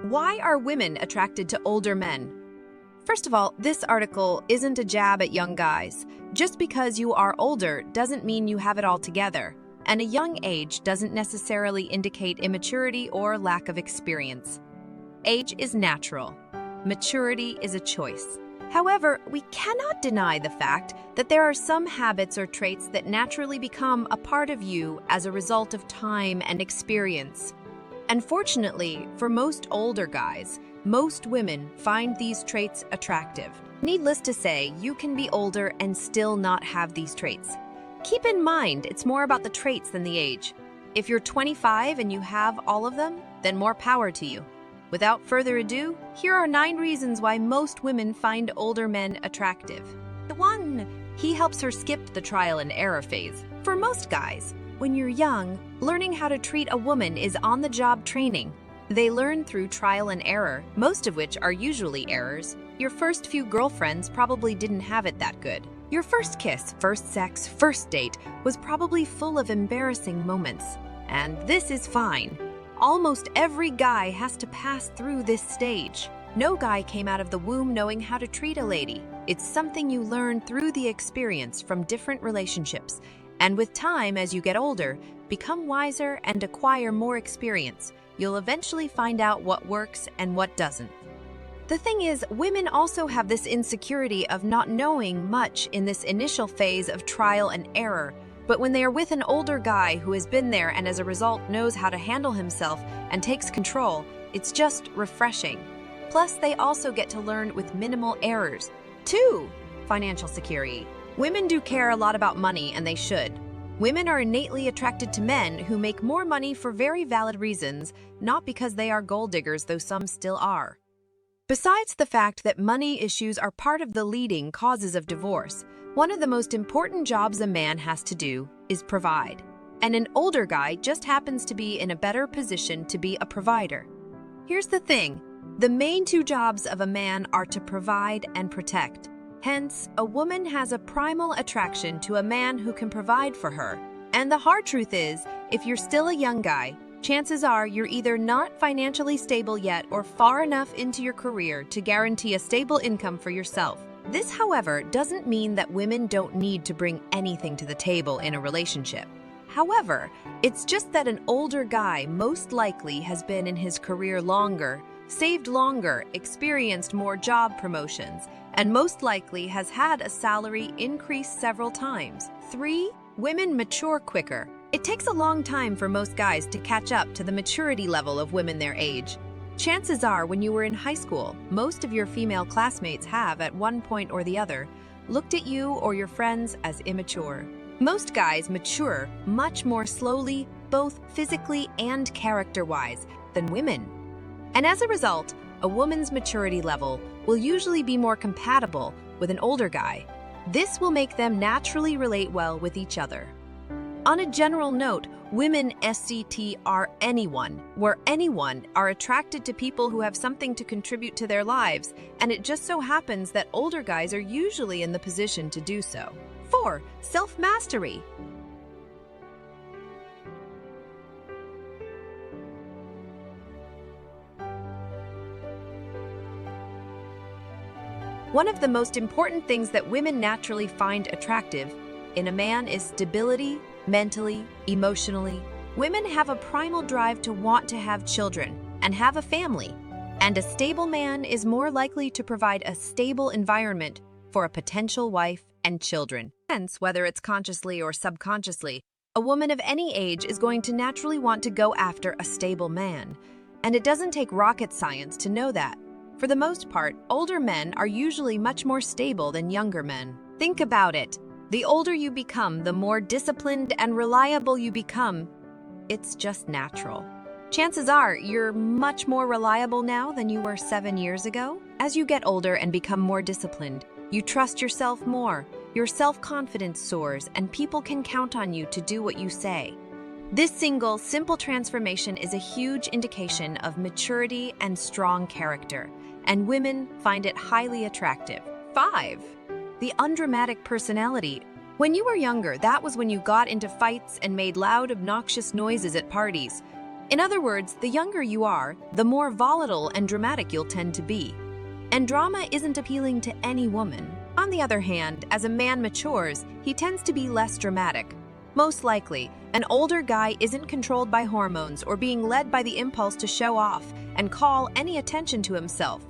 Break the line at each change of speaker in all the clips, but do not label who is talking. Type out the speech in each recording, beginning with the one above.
Why are women attracted to older men? First of all, this article isn't a jab at young guys. Just because you are older doesn't mean you have it all together, and a young age doesn't necessarily indicate immaturity or lack of experience. Age is natural. Maturity is a choice. However, we cannot deny the fact that there are some habits or traits that naturally become a part of you as a result of time and experience. Unfortunately, for most older guys, most women find these traits attractive. Needless to say, you can be older and still not have these traits. Keep in mind, it's more about the traits than the age. If you're 25 and you have all of them, then more power to you. Without further ado, here are 9 reasons why most women find older men attractive. 1. He helps her skip the trial and error phase. For most guys, when you're young, learning how to treat a woman is on-the-job training. They learn through trial and error, most of which are usually errors. Your first few girlfriends probably didn't have it that good. Your first kiss, first sex, first date was probably full of embarrassing moments. And this is fine. Almost every guy has to pass through this stage. No guy came out of the womb knowing how to treat a lady. It's something you learn through the experience from different relationships. And with time, as you get older, become wiser and acquire more experience, you'll eventually find out what works and what doesn't. The thing is, women also have this insecurity of not knowing much in this initial phase of trial and error, but when they are with an older guy who has been there and as a result knows how to handle himself and takes control, it's just refreshing. Plus, they also get to learn with minimal errors. 2. Financial security. Women do care a lot about money, and they should. Women are innately attracted to men who make more money for very valid reasons, not because they are gold diggers, though some still are. Besides the fact that money issues are part of the leading causes of divorce, one of the most important jobs a man has to do is provide. And an older guy just happens to be in a better position to be a provider. Here's the thing, the main 2 jobs of a man are to provide and protect. Hence, a woman has a primal attraction to a man who can provide for her. And the hard truth is, if you're still a young guy, chances are you're either not financially stable yet or far enough into your career to guarantee a stable income for yourself. This, however, doesn't mean that women don't need to bring anything to the table in a relationship. However, it's just that an older guy most likely has been in his career longer, saved longer, experienced more job promotions, and most likely has had a salary increase several times. 3. Women mature quicker. It takes a long time for most guys to catch up to the maturity level of women their age. Chances are, when you were in high school, most of your female classmates have, at one point or the other, looked at you or your friends as immature. Most guys mature much more slowly, both physically and character-wise, than women. And as a result, a woman's maturity level will usually be more compatible with an older guy. This will make them naturally relate well with each other. On a general note, women SCT are anyone, where anyone are attracted to people who have something to contribute to their lives, and it just so happens that older guys are usually in the position to do so. 4. Self-mastery. One of the most important things that women naturally find attractive in a man is stability, mentally, emotionally. Women have a primal drive to want to have children and have a family, and a stable man is more likely to provide a stable environment for a potential wife and children. Hence, whether it's consciously or subconsciously, a woman of any age is going to naturally want to go after a stable man. And it doesn't take rocket science to know that. For the most part, older men are usually much more stable than younger men. Think about it. The older you become, the more disciplined and reliable you become. It's just natural. Chances are you're much more reliable now than you were 7 years ago. As you get older and become more disciplined, you trust yourself more, your self-confidence soars, and people can count on you to do what you say. This simple transformation is a huge indication of maturity and strong character, and women find it highly attractive. 5. The undramatic personality. When you were younger, that was when you got into fights and made loud, obnoxious noises at parties. In other words, the younger you are, the more volatile and dramatic you'll tend to be. And drama isn't appealing to any woman. On the other hand, as a man matures, he tends to be less dramatic. Most likely, an older guy isn't controlled by hormones or being led by the impulse to show off and call any attention to himself.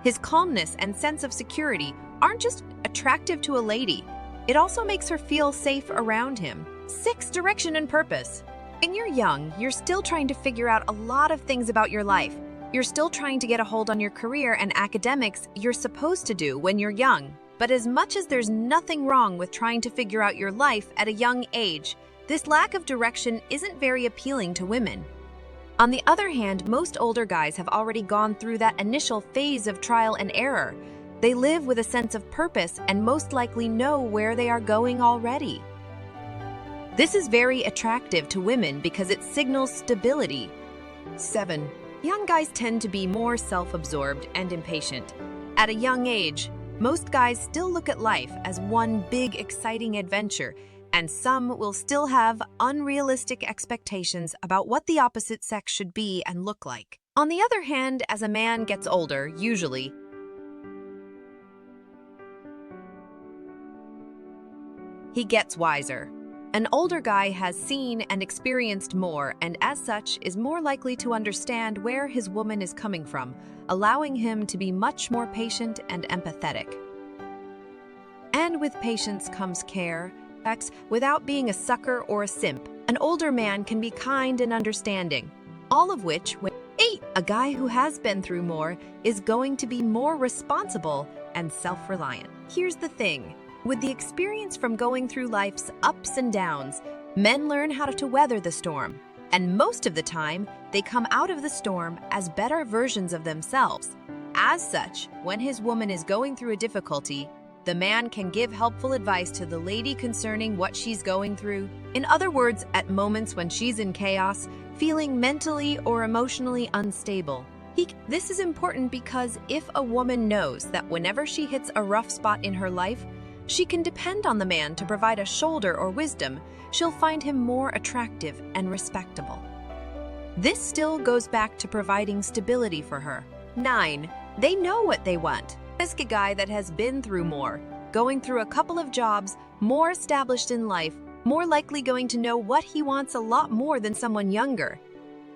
His calmness and sense of security aren't just attractive to a lady, it also makes her feel safe around him. 6. Direction and purpose. When you're young, you're still trying to figure out a lot of things about your life. You're still trying to get a hold on your career and academics you're supposed to do when you're young. But as much as there's nothing wrong with trying to figure out your life at a young age, this lack of direction isn't very appealing to women. On the other hand, most older guys have already gone through that initial phase of trial and error. They live with a sense of purpose and most likely know where they are going already. This is very attractive to women because it signals stability. 7. Young guys tend to be more self-absorbed and impatient. At a young age, most guys still look at life as one big, exciting adventure, and some will still have unrealistic expectations about what the opposite sex should be and look like. On the other hand, as a man gets older, usually, he gets wiser. An older guy has seen and experienced more and as such is more likely to understand where his woman is coming from, allowing him to be much more patient and empathetic. And with patience comes care. Without being a sucker or a simp, an older man can be kind and understanding, all of which, 8. A guy who has been through more is going to be more responsible and self-reliant. Here's the thing. With the experience from going through life's ups and downs, men learn how to weather the storm. And most of the time, they come out of the storm as better versions of themselves. As such, when his woman is going through a difficulty, the man can give helpful advice to the lady concerning what she's going through. In other words, at moments when she's in chaos, feeling mentally or emotionally unstable. This is important because if a woman knows that whenever she hits a rough spot in her life, she can depend on the man to provide a shoulder or wisdom, she'll find him more attractive and respectable. This still goes back to providing stability for her. 9. They know what they want. Ask a guy that has been through more, going through a couple of jobs, more established in life, more likely going to know what he wants a lot more than someone younger.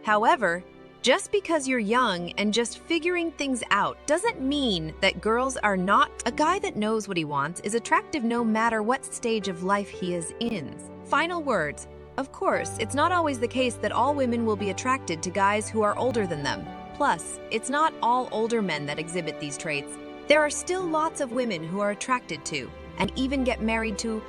However, just because you're young and just figuring things out doesn't mean that girls are not. A guy that knows what he wants is attractive no matter what stage of life he is in. Final words. Of course, it's not always the case that all women will be attracted to guys who are older than them. Plus, it's not all older men that exhibit these traits. There are still lots of women who are attracted to, and even get married to,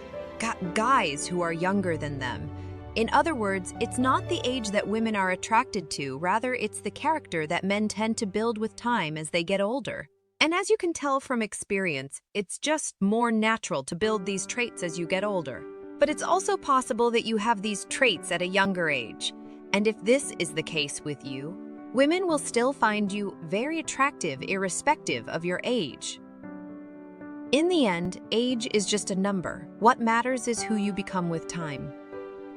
guys who are younger than them. In other words, it's not the age that women are attracted to, rather it's the character that men tend to build with time as they get older. And as you can tell from experience, it's just more natural to build these traits as you get older. But it's also possible that you have these traits at a younger age. And if this is the case with you, women will still find you very attractive irrespective of your age. In the end, age is just a number. What matters is who you become with time.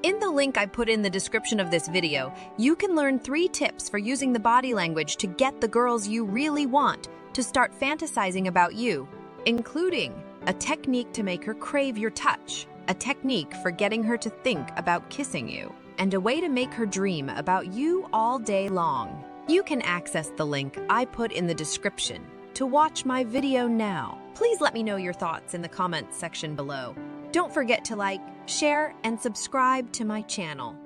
In the link I put in the description of this video, you can learn 3 tips for using the body language to get the girls you really want to start fantasizing about you, including a technique to make her crave your touch, a technique for getting her to think about kissing you, and a way to make her dream about you all day long. You can access the link I put in the description to watch my video now. Please let me know your thoughts in the comments section below. Don't forget to like, share, and subscribe to my channel.